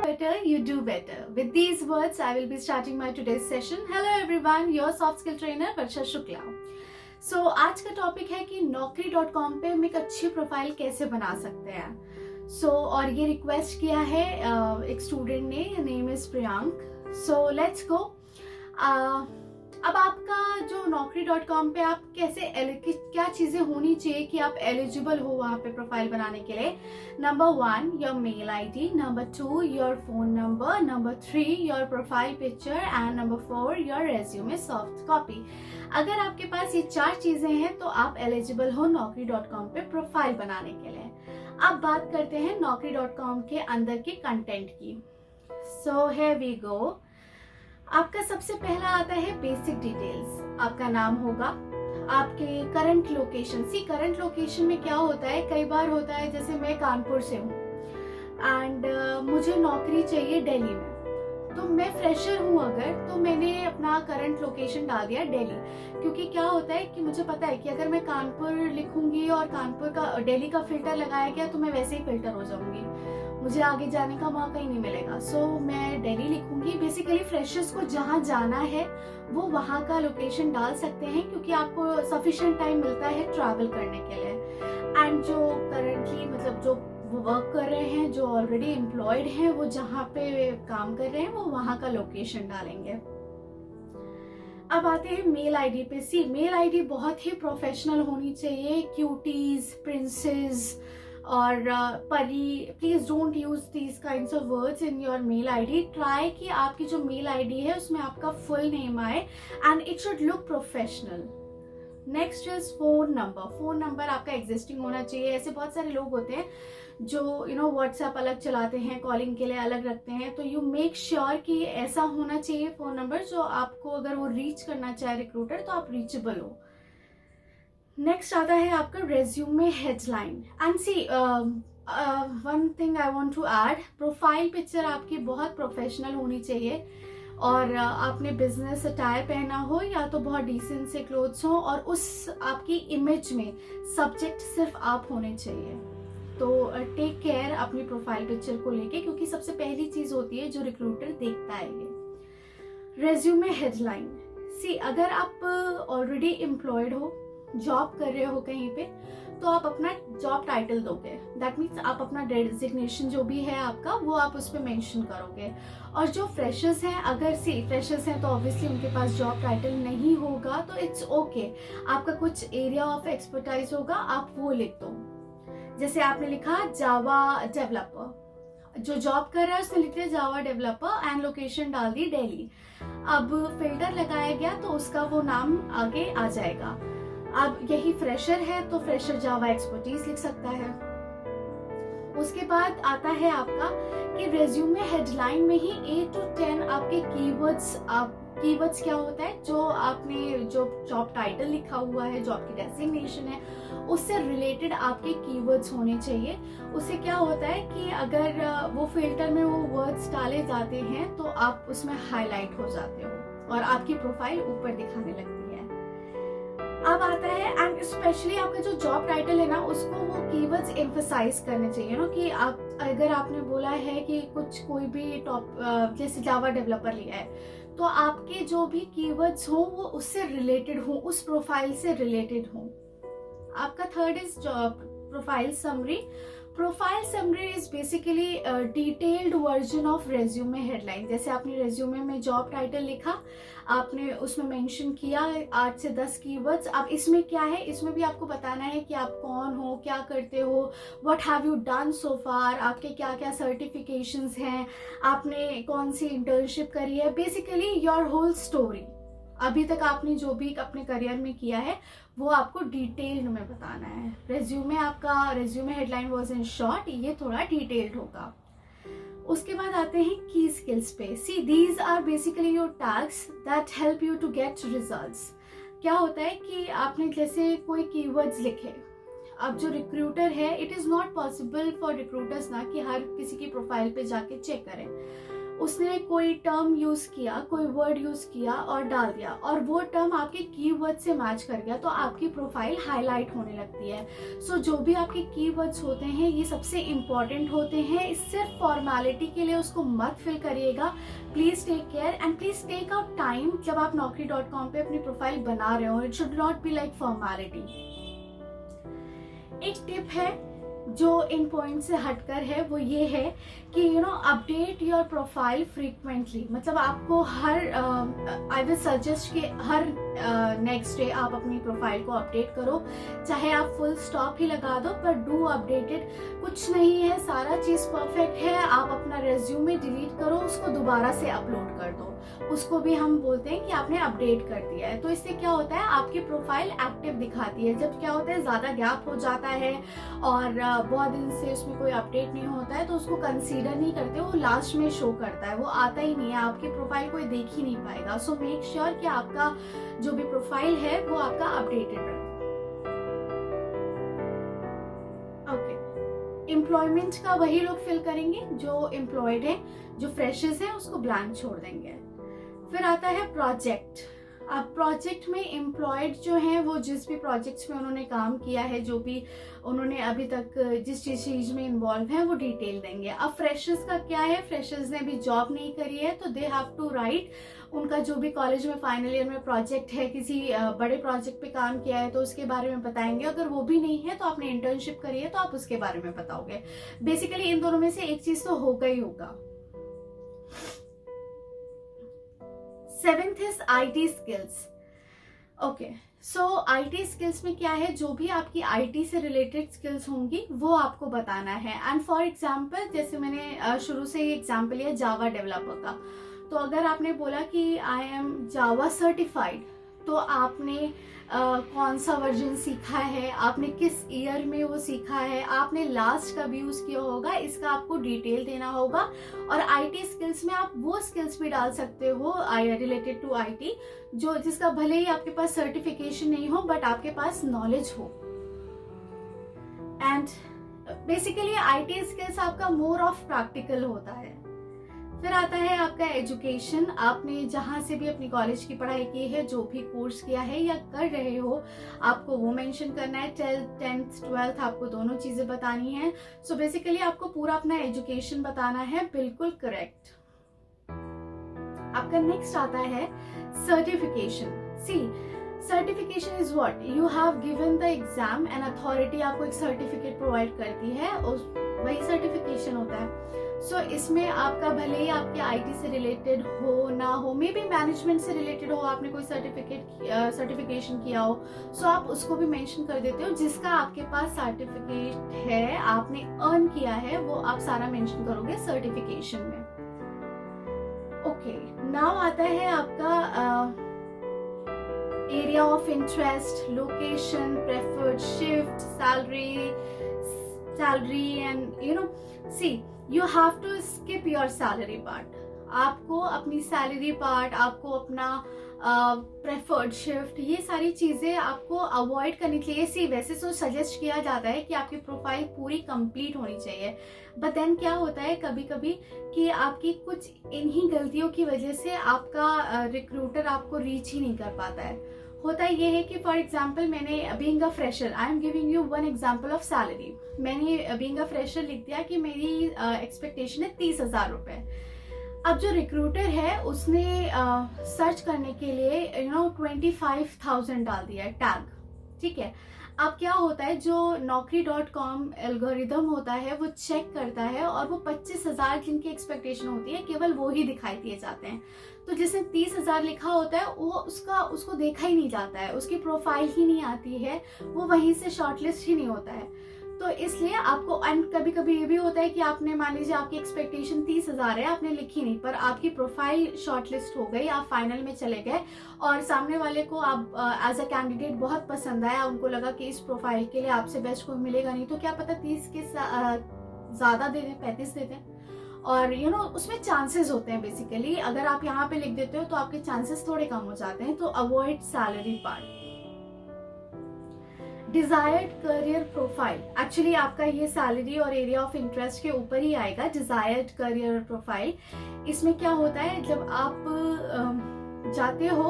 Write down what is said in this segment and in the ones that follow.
better, you do better. With these words, I will be starting my today's session. Hello everyone, your soft skill trainer Varsha Shukla. So आज का topic है कि naukri.com पे हम एक अच्छी प्रोफाइल कैसे बना सकते हैं. और ये रिक्वेस्ट किया है एक स्टूडेंट ने, name is Priyank. So let's go. अब आपका जो naukri.com पे आप कैसे क्या चीजें होनी चाहिए कि आप एलिजिबल हो वहाँ पे प्रोफाइल बनाने के लिए. Number 1 your mail ID, number 2 your phone number, number 3 your profile picture and number 4 your resume soft copy. अगर आपके पास ये 4 चीजें हैं तो आप एलिजिबल हो naukri.com पे प्रोफाइल बनाने के लिए. अब बात करते हैं naukri.com के अंदर के कंटेंट की. So here we go. आपका सबसे पहला आता है बेसिक डिटेल्स. आपका नाम होगा, आपके करंट लोकेशन. करंट लोकेशन में क्या होता है, कई बार होता है जैसे मैं कानपुर से हूँ एंड मुझे नौकरी चाहिए दिल्ली में, तो मैं फ्रेशर हूँ अगर, तो मैंने अपना करंट लोकेशन डाल दिया दिल्ली. क्योंकि क्या होता है कि मुझे पता है कि अगर मैं कानपुर लिखूंगी और कानपुर का दिल्ली का फिल्टर लगाया गया तो मैं वैसे ही फिल्टर हो जाऊंगी, मुझे आगे जाने का मौका ही नहीं मिलेगा. सो मैं दिल्ली लिखूंगी. बेसिकली फ्रेशर्स को जहाँ जाना है वो वहाँ का लोकेशन डाल सकते हैं क्योंकि आपको सफिशिएंट टाइम मिलता है ट्रैवल करने के लिए. एंड जो करंटली मतलब जो वर्क कर रहे हैं, जो ऑलरेडी एम्प्लॉयड हैं, वो जहाँ पे काम कर रहे हैं वो वहाँ का लोकेशन डालेंगे. अब आते हैं मेल आईडी पे. मेल आईडी बहुत ही प्रोफेशनल होनी चाहिए. क्यूटीज, प्रिंसेस और परी, please don't use these kinds of words in your mail ID. Try कि आपकी जो मेल आईडी है उसमें आपका फुल नेम आए and it should look professional. Next is phone number. Phone number आपका एग्जिस्टिंग होना चाहिए. ऐसे बहुत सारे लोग होते हैं जो व्हाट्सएप अलग चलाते हैं, कॉलिंग के लिए अलग रखते हैं, तो यू मेक श्योर कि ऐसा होना चाहिए फोन नंबर जो आपको अगर वो रीच करना चाहे रिक्रूटर तो आप रीचेबल हो. नेक्स्ट आता है आपका resume headline. And see one thing I want to add, profile picture आपकी बहुत प्रोफेशनल होनी चाहिए और आपने बिजनेस अटायर पहना हो या तो बहुत डिसेंट से क्लोथ्स हो और उस आपकी इमेज में सब्जेक्ट सिर्फ आप होने चाहिए. तो टेक केयर अपनी प्रोफाइल पिक्चर को लेके, क्योंकि सबसे पहली चीज होती है जो रिक्रूटर देखता है ये. Resume headline. अगर आप ऑलरेडी एम्प्लॉयड हो, जॉब कर रहे हो कहीं पे, तो आप अपना जॉब टाइटल दोगे. दैट मीन्स आप अपना डेजिग्नेशन जो भी है आपका वो आप उस पर मेंशन करोगे. और जो फ्रेशर्स हैं, अगर फ्रेशर्स हैं तो ऑब्वियसली उनके पास जॉब टाइटल नहीं होगा तो इट्स ओके. आपका कुछ एरिया ऑफ एक्सपर्टाइज होगा, आप वो लिख दो. जैसे आपने लिखा जावा डेवलपर, जो जॉब कर रहा है उसने लिख दिया जावा डेवलपर एंड लोकेशन डाल दी दिल्ली. अब फिल्टर लगाया गया तो उसका वो नाम आगे आ जाएगा. अब यही फ्रेशर है तो फ्रेशर जावा एक्सपर्टीज लिख सकता है. उसके बाद आता है आपका कि रेज्यूमे हेडलाइन में ही 8 to 10 आपके कीवर्ड्स क्या होता है, जो आपने जो जॉब टाइटल लिखा हुआ है, जॉब की डेजिग्नेशन है, उससे रिलेटेड आपके कीवर्ड्स होने चाहिए. उससे क्या होता है कि अगर वो फिल्टर में वो वर्ड्स डाले जाते हैं तो आप उसमें हाईलाइट हो जाते हो और आपकी प्रोफाइल ऊपर दिखाने लगती है. अब आता है एंड स्पेशली आपका जो जॉब टाइटल है ना, उसको वो कीवर्ड्स एम्फसाइज करने चाहिए ना. कि आप अगर आपने बोला है कि कोई भी टॉप जैसे जावा डेवलपर लिया है, तो आपके जो भी कीवर्ड्स हो वो उससे रिलेटेड हो, उस प्रोफाइल से रिलेटेड हो. आपका third is profile summary. Profile summary is basically detailed version of resume headline. जैसे आपने रेज्यूमे में जॉब टाइटल लिखा, आपने उसमें मेंशन किया 8 से 10 कीवर्ड्स. अब इसमें क्या है, इसमें भी आपको बताना है कि आप कौन हो, क्या करते हो, what have you done so far, आपके क्या क्या सर्टिफिकेशंस हैं, आपने कौन सी इंटर्नशिप करी है. बेसिकली योर होल स्टोरी, अभी तक आपने जो भी अपने करियर में किया है वो आपको डिटेल्ड में बताना है. Resume headline was in short, ये थोड़ा डिटेल्ड होगा. उसके बाद आते हैं की स्किल्स पे. These are basically your tags that help you to get results. क्या होता है कि आपने जैसे कोई कीवर्ड्स लिखे, अब जो रिक्रूटर है, it is not possible for recruiters ना कि हर किसी की प्रोफाइल पे जाके चेक करें. उसने कोई टर्म यूज़ किया, कोई वर्ड यूज़ किया और डाल दिया, और वो टर्म आपके कीवर्ड से मैच कर गया, तो आपकी प्रोफाइल हाईलाइट होने लगती है। सो जो भी आपके कीवर्ड्स होते हैं ये सबसे इम्पॉर्टेंट होते हैं, इस सिर्फ फॉर्मेलिटी के लिए उसको मत फिल करिएगा। Please take care and please take out time जब आप naukri.com पे अपनी प्रोफाइल बना रहे हो। It should not be like formality. एक टिप है जो इन पॉइंट से हटकर है, वो ये है कि अपडेट योर प्रोफाइल फ्रीक्वेंटली। मतलब आपको हर आई विल सजेस्ट कि हर नेक्स्ट डे आप अपनी प्रोफाइल को अपडेट करो, चाहे आप फुल स्टॉप ही लगा दो, पर डू अपडेटेड। कुछ नहीं है, सारा चीज़ परफेक्ट है। आप अपना रेज्यूमे डिलीट करो, उसको दोबारा से अपलोड कर दो, उसको भी हम बोलते हैं कि आपने अपडेट कर दिया है। तो इससे क्या होता है, आपकी प्रोफाइल एक्टिव दिखाती है। जब क्या होता है, ज़्यादा गैप हो जाता है और बहुत दिन से उसमें कोई अपडेट नहीं होता है, तो उसको कंसीडर नहीं करते, वो लास्ट में शो करता है, वो आता ही नहीं है, आपकी प्रोफाइल कोई देख ही नहीं पाएगा। सो मेक श्योर कि आपका जो भी प्रोफाइल है वो आपका अपडेटेड रहे। ओके, एम्प्लॉयमेंट का वही लोग फिल करेंगे जो एम्प्लॉयड है, जो फ्रेशर्स हैं उसको ब्लैंक छोड़ देंगे। फिर आता है प्रोजेक्ट। अब प्रोजेक्ट में एम्प्लॉयड जो हैं वो जिस भी प्रोजेक्ट्स में उन्होंने काम किया है, जो भी उन्होंने अभी तक जिस चीज़ में इन्वॉल्व है वो डिटेल देंगे। अब फ्रेशर्स का क्या है, फ्रेशर्स ने भी जॉब नहीं करी है, तो दे हैव टू राइट उनका जो भी कॉलेज में फाइनल ईयर में प्रोजेक्ट है, किसी बड़े प्रोजेक्ट पे काम किया है तो उसके बारे में बताएंगे। अगर वो भी नहीं है तो आपने इंटर्नशिप करी है तो आप उसके बारे में बताओगे। बेसिकली इन दोनों में से एक चीज़ तो होगा ही होगा। 7th is IT skills। Okay, so IT skills में क्या है, जो भी आपकी IT से रिलेटेड स्किल्स होंगी वो आपको बताना है। एंड फॉर एग्जांपल, जैसे मैंने शुरू से ही एग्जांपल लिया जावा डेवलपर का, तो अगर आपने बोला कि आई एम जावा सर्टिफाइड, तो आपने कौन सा वर्जन सीखा है, आपने किस ईयर में वो सीखा है, आपने लास्ट कब यूज़ किया होगा, इसका आपको डिटेल देना होगा। और IT स्किल्स में आप वो स्किल्स भी डाल सकते हो रिलेटेड टू IT, जो जिसका भले ही आपके पास सर्टिफिकेशन नहीं हो बट आपके पास नॉलेज हो। एंड बेसिकली IT स्किल्स आपका मोर ऑफ प्रैक्टिकल होता है। फिर आता है आपका एजुकेशन। आपने जहाँ से भी अपनी कॉलेज की पढ़ाई की है, जो भी कोर्स किया है या कर रहे हो, आपको वो मेंशन करना है। 10th 12th आपको दोनों चीज़ें बतानी है। सो बेसिकली आपको पूरा अपना एजुकेशन बताना है, बिल्कुल करेक्ट। आपका नेक्स्ट आता है certification. See, certification is what you have given the exam and authority आपको एक सर्टिफिकेट प्रोवाइड करती है, वही सर्टिफिकेशन होता है। सो इसमें आपका भले ही आपके IT से रिलेटेड हो ना हो, मे बी मैनेजमेंट से रिलेटेड हो, आपने कोई सर्टिफिकेशन किया हो, सो आप उसको भी मेंशन कर देते हो। जिसका आपके पास सर्टिफिकेट है, आपने अर्न किया है, वो आप सारा मेंशन करोगे सर्टिफिकेशन में। ओके, नाउ आता है आपका area of interest, location, preferred shift, salary and see you have to skip your salary part. आपको अपनी सैलरी पार्ट, आपको अपना प्रेफर्ड शिफ्ट, ये सारी चीज़ें आपको अवॉइड करनी चाहिए। सी, वैसे तो सजेस्ट किया जाता है कि आपकी प्रोफाइल पूरी कंप्लीट होनी चाहिए, बट देन क्या होता है कभी कभी कि आपकी कुछ इन्हीं गलतियों की वजह से आपका रिक्रूटर आपको रीच ही नहीं कर पाता है। होता ये है कि फॉर एग्जाम्पल, मैंने being a fresher, I am giving you one example of salary. मैंने बीइंग अ फ्रेशर लिख दिया कि मेरी एक्सपेक्टेशन है 30,000 रुपये। अब जो रिक्रूटर है उसने सर्च करने के लिए 25,000 डाल दिया है टैग, ठीक है। अब क्या होता है, जो naukri.com एल्गोरिदम होता है वो चेक करता है और वो 25,000 जिनकी एक्सपेक्टेशन होती है केवल वो ही दिखाई दिए जाते हैं। तो जिसने 30,000 लिखा होता है वो उसको देखा ही नहीं जाता है, उसकी प्रोफाइल ही नहीं आती है, वो वहीं से शॉर्टलिस्ट ही नहीं होता है। तो इसलिए आपको, एंड कभी कभी ये भी होता है कि आपने, मान लीजिए आपकी एक्सपेक्टेशन 30,000 है, आपने लिखी नहीं, पर आपकी प्रोफाइल शॉर्टलिस्ट हो गई, आप फाइनल में चले गए और सामने वाले को आप एज अ कैंडिडेट बहुत पसंद आया, उनको लगा कि इस प्रोफाइल के लिए आपसे बेस्ट कोई मिलेगा नहीं, तो क्या पता 30 के ज़्यादा दे दें, 35 दे दें। और उसमें चांसेस होते हैं। बेसिकली अगर आप यहाँ पे लिख देते हो तो आपके चांसेस थोड़े कम हो जाते हैं। तो avoid salary part. Desired career profile, actually आपका ये सैलरी और एरिया ऑफ इंटरेस्ट के ऊपर ही आएगा। डिजायर्ड करियर प्रोफाइल, इसमें क्या होता है, जब आप जाते हो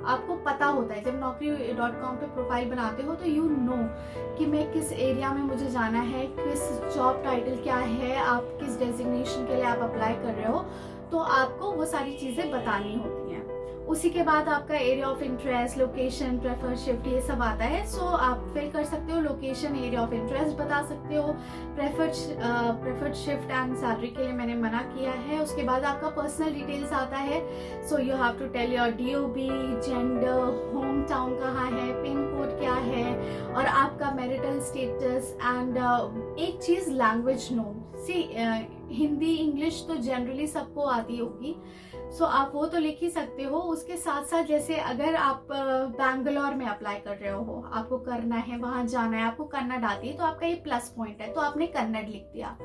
आपको पता होता है, जब naukri.com पे प्रोफाइल बनाते हो तो यू नो कि मैं किस एरिया में मुझे जाना है, किस जॉब टाइटल क्या है, आप किस डेजिग्नेशन के लिए आप अप्लाई कर रहे हो, तो आपको वो सारी चीज़ें बतानी होती हैं। उसी के बाद आपका area of interest, location, preferred shift, ये सब आता है। सो आप फिल कर सकते हो, लोकेशन, एरिया ऑफ इंटरेस्ट बता सकते हो, प्रेफर्ड शिफ्ट एंड सैलरी के लिए मैंने मना किया है। उसके बाद आपका पर्सनल डिटेल्स आता है। So you have to tell your DOB, gender, home town कहाँ है, पिन कोड क्या है, और आपका मैरिटल स्टेटस एंड एक चीज़, लैंग्वेज नोन। सी हिंदी इंग्लिश तो जनरली सबको आती होगी, सो आप वो तो लिख ही सकते हो। उसके साथ साथ जैसे अगर आप बैंगलोर में अप्लाई कर रहे हो, आपको करना है, वहां जाना है, आपको कन्नड़ आती है, तो आपका ये प्लस पॉइंट है, तो आपने कन्नड़ लिख दिया।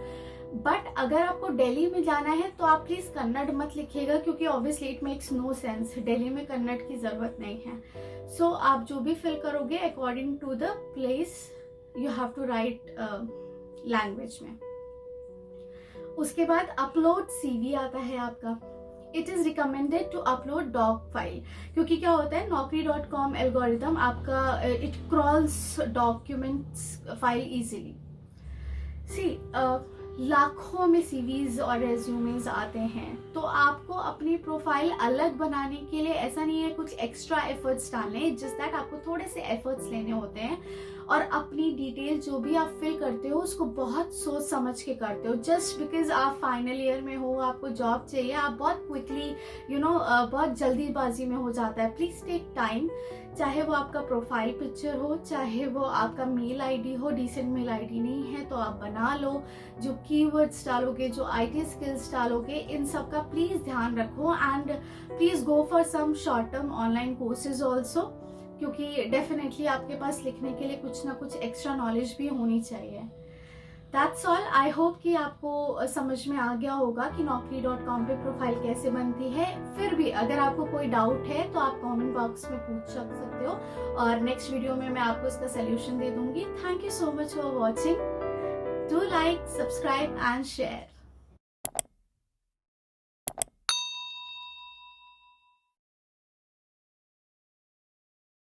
बट अगर आपको दिल्ली में जाना है तो आप प्लीज कन्नड़ मत लिखिएगा, क्योंकि obviously it makes no sense, Delhi में कन्नड़ की जरूरत नहीं है। सो आप जो भी फिल करोगे according to the place you have to write language में। उसके बाद अपलोड CV आता है आपका। It is recommended to upload doc file, क्योंकि क्या होता है, naukri.com एल्गोरिथम आपका it crawls documents file easily. See लाखों में CVs और रेज्यूमेज आते हैं, तो आपको अपनी प्रोफाइल अलग बनाने के लिए ऐसा नहीं है कुछ एक्स्ट्रा एफर्ट्स डालने, जस्ट दैट आपको थोड़े से एफर्ट्स लेने होते हैं, और अपनी डिटेल जो भी आप फिल करते हो उसको बहुत सोच समझ के करते हो। जस्ट बिकॉज आप फाइनल ईयर में हो, आपको जॉब चाहिए, आप बहुत क्विकली बहुत जल्दीबाजी में हो जाता है। प्लीज टेक टाइम, चाहे वो आपका प्रोफाइल पिक्चर हो, चाहे वो आपका मेल ID हो, डिसेंट मेल ID नहीं है तो आप बना लो, जो कीवर्ड्स डालोगे, जो IT स्किल्स डालोगे, इन सब का प्लीज ध्यान रखो। And please go for some short term online courses also, क्योंकि डेफिनेटली आपके पास लिखने के लिए कुछ ना कुछ एक्स्ट्रा नॉलेज भी होनी चाहिए। That's all. आई होप कि आपको समझ में आ गया होगा कि naukri.com पे प्रोफाइल कैसे बनती है। फिर भी अगर आपको कोई डाउट है तो आप कमेंट बॉक्स में पूछ सकते हो, और नेक्स्ट वीडियो में मैं आपको इसका सोल्यूशन दे दूंगी। Thank you so much for watching. Do like, subscribe and share.